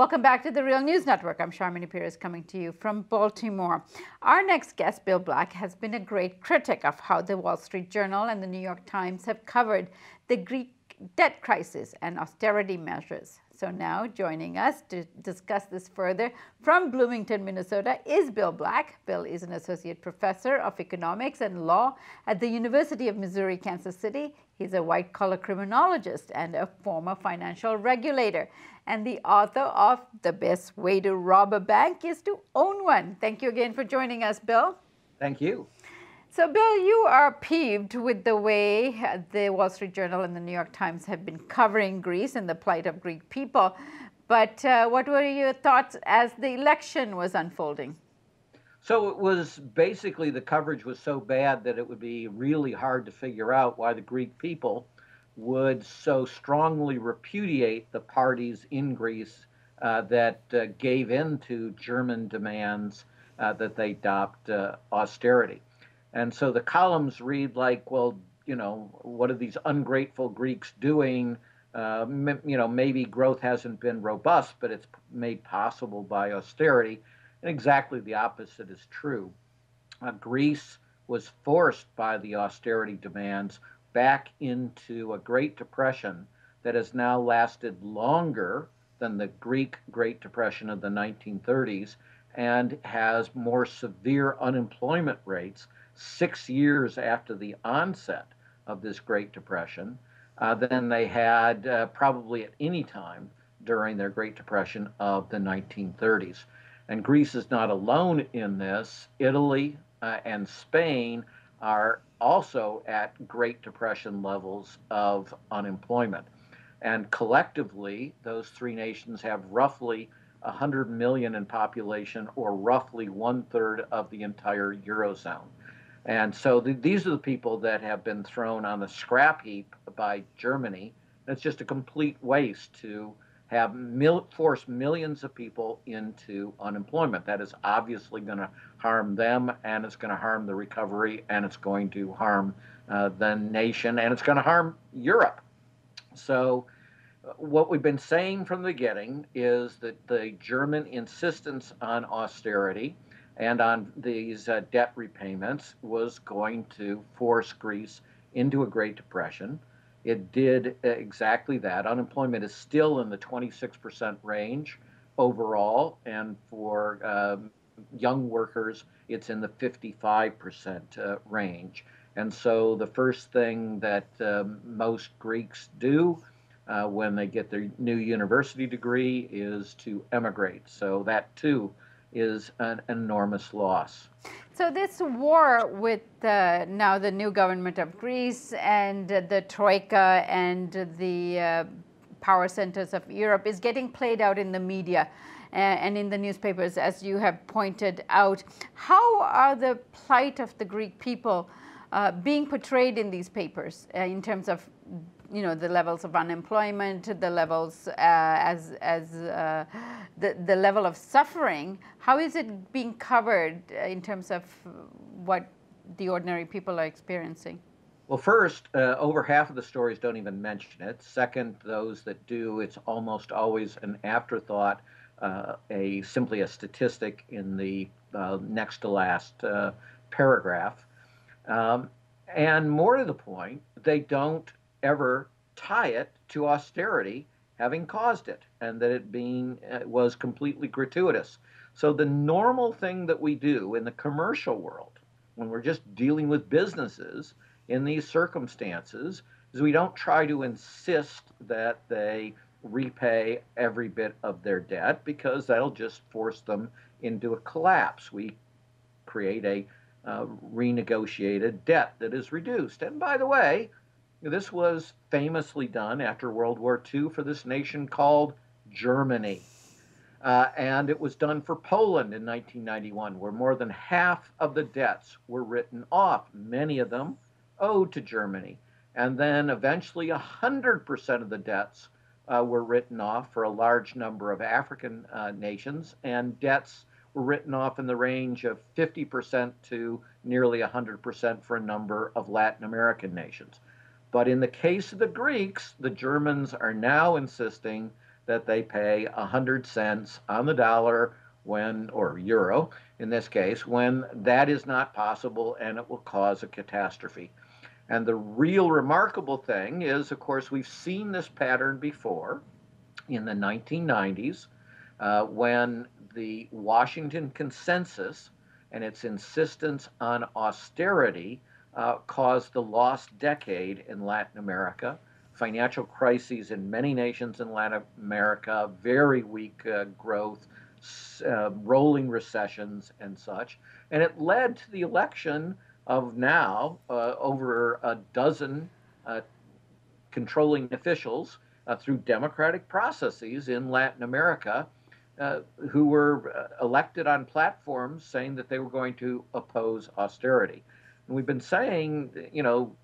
Welcome back to the Real News Network. I'm Sharmini Perez coming to you from Baltimore. Our next guest, Bill Black, has been a great critic of how the Wall Street Journal and the New York Times have covered the Greek debt crisis and austerity measures. So now joining us to discuss this further from Bloomington, Minnesota is Bill Black. Bill is an associate professor of economics and law at the University of Missouri, Kansas City. He's a white-collar criminologist and a former financial regulator, and the author of The Best Way to Rob a Bank is to Own One. Thank you again for joining us, Bill. Thank you. So, Bill, you are peeved with the way the Wall Street Journal and the New York Times have been covering Greece and the plight of Greek people. But what were your thoughts as the election was unfolding? So it was basically the coverage was so bad that it would be really hard to figure out why the Greek people would so strongly repudiate the parties in Greece that gave in to German demands that they adopt austerity. And so the columns read like, well, you know, what are these ungrateful Greeks doing? Maybe growth hasn't been robust, but it's made possible by austerity. And exactly the opposite is true. Greece was forced by the austerity demands back into a Great Depression that has now lasted longer than the Greek Great Depression of the 1930s and has more severe unemployment rates 6 years after the onset of this Great Depression than they had probably at any time during their Great Depression of the 1930s. And Greece is not alone in this. Italy and Spain are also at Great Depression levels of unemployment. And collectively, those three nations have roughly 100 million in population, or roughly 1/3 of the entire Eurozone. And so these are the people that have been thrown on the scrap heap by Germany. It's just a complete waste to have force millions of people into unemployment. That is obviously going to harm them, and it's going to harm the recovery, and it's going to harm the nation, and it's going to harm Europe. So what we've been saying from the beginning is that the German insistence on austerity and on these debt repayments was going to force Greece into a Great Depression. It did exactly that. Unemployment is still in the 26% range overall, and for young workers, it's in the 55% range. And so the first thing that most Greeks do when they get their new university degree is to emigrate. So that too is an enormous loss. So this war with now the new government of Greece and the Troika and the power centers of Europe is getting played out in the media and in the newspapers, as you have pointed out. How are the plight of the Greek people being portrayed in these papers in terms of, you know, the levels of unemployment, the levels the level of suffering? How is it being covered in terms of what the ordinary people are experiencing? Well, first, over half of the stories don't even mention it. Second, those that do, it's almost always an afterthought, simply a statistic in the next to last paragraph. And more to the point, they don't ever tie it to austerity having caused it, and that it was completely gratuitous. So the normal thing that we do in the commercial world, when we're just dealing with businesses in these circumstances, is we don't try to insist that they repay every bit of their debt, because that'll just force them into a collapse. We create a renegotiated debt that is reduced. And by the way, this was famously done after World War II for this nation called Germany. And it was done for Poland in 1991, where more than half of the debts were written off, many of them owed to Germany. And then eventually 100% of the debts were written off for a large number of African nations, and debts were written off in the range of 50% to nearly 100% for a number of Latin American nations. But in the case of the Greeks, the Germans are now insisting that they pay 100 cents on the dollar or euro in this case, when that is not possible and it will cause a catastrophe. And the real remarkable thing is, of course, we've seen this pattern before in the 1990s when the Washington Consensus and its insistence on austerity caused the lost decade in Latin America, financial crises in many nations in Latin America, very weak growth, rolling recessions, and such. And it led to the election of now over a dozen controlling officials through democratic processes in Latin America who were elected on platforms saying that they were going to oppose austerity. And we've been saying,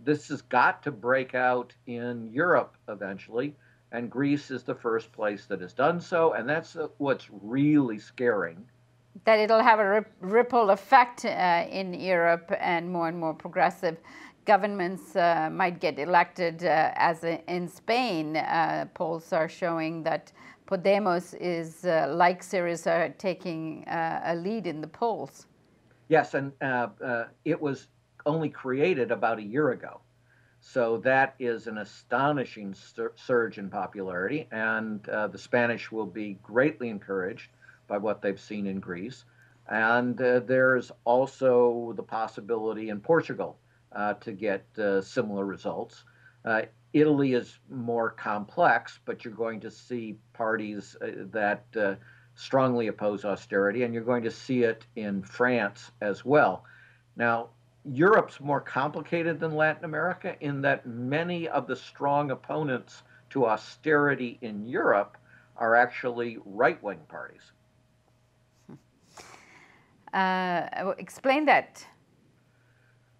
this has got to break out in Europe eventually, and Greece is the first place that has done so, and that's what's really scaring. That it'll have a ripple effect in Europe, and more progressive governments might get elected, as in Spain. Polls are showing that Podemos is, like SYRIZA, taking a lead in the polls. Yes, and it was only created about a year ago. So that is an astonishing surge in popularity, and the Spanish will be greatly encouraged by what they've seen in Greece. And there's also the possibility in Portugal to get similar results. Italy is more complex, but you're going to see parties that strongly oppose austerity, and you're going to see it in France as well. Now, Europe's more complicated than Latin America in that many of the strong opponents to austerity in Europe are actually right-wing parties. Explain that.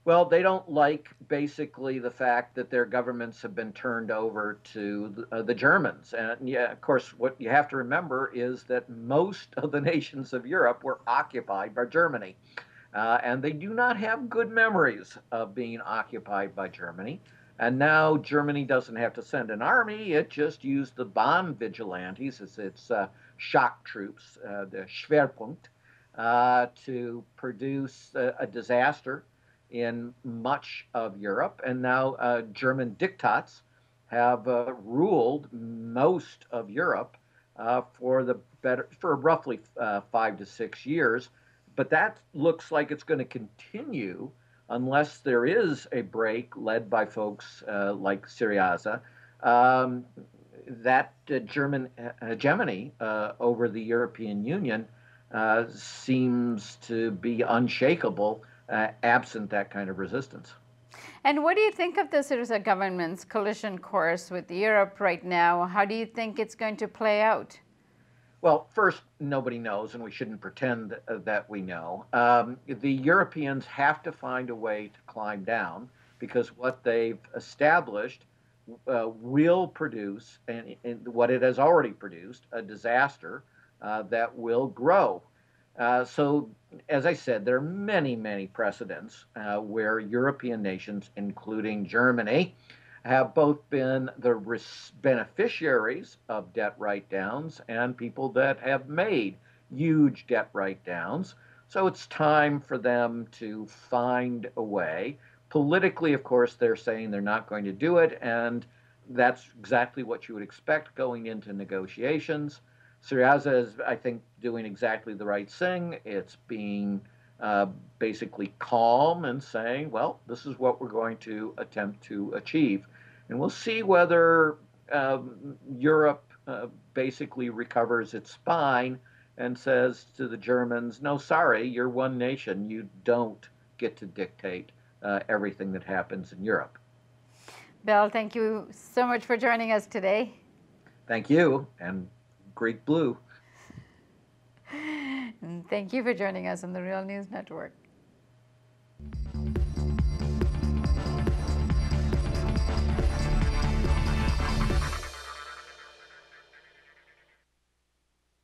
Well, they don't like basically the fact that their governments have been turned over to the Germans. And yeah, of course, what you have to remember is that most of the nations of Europe were occupied by Germany. And they do not have good memories of being occupied by Germany. And now Germany doesn't have to send an army. It just used the Bond vigilantes as its shock troops, the Schwerpunkt, to produce a disaster in much of Europe. And now German diktats have ruled most of Europe for roughly 5 to 6 years. But that looks like it's going to continue unless there is a break led by folks like SYRIZA. That German hegemony over the European Union seems to be unshakable absent that kind of resistance. And what do you think of the SYRIZA government's collision course with Europe right now? How do you think it's going to play out? Well, first, nobody knows, and we shouldn't pretend that we know. The Europeans have to find a way to climb down because what they've established will produce, and what it has already produced, a disaster that will grow. So, as I said, there are many precedents where European nations, including Germany, have both been the beneficiaries of debt write-downs and people that have made huge debt write-downs. So it's time for them to find a way. Politically, of course, they're saying they're not going to do it, and that's exactly what you would expect going into negotiations. SYRIZA is, I think, doing exactly the right thing. It's being basically calm and saying, well, this is what we're going to attempt to achieve. And we'll see whether Europe basically recovers its spine and says to the Germans, no, sorry, you're one nation. You don't get to dictate everything that happens in Europe. Bill, thank you so much for joining us today. Thank you, and Greek Blue. And thank you for joining us on the Real News Network.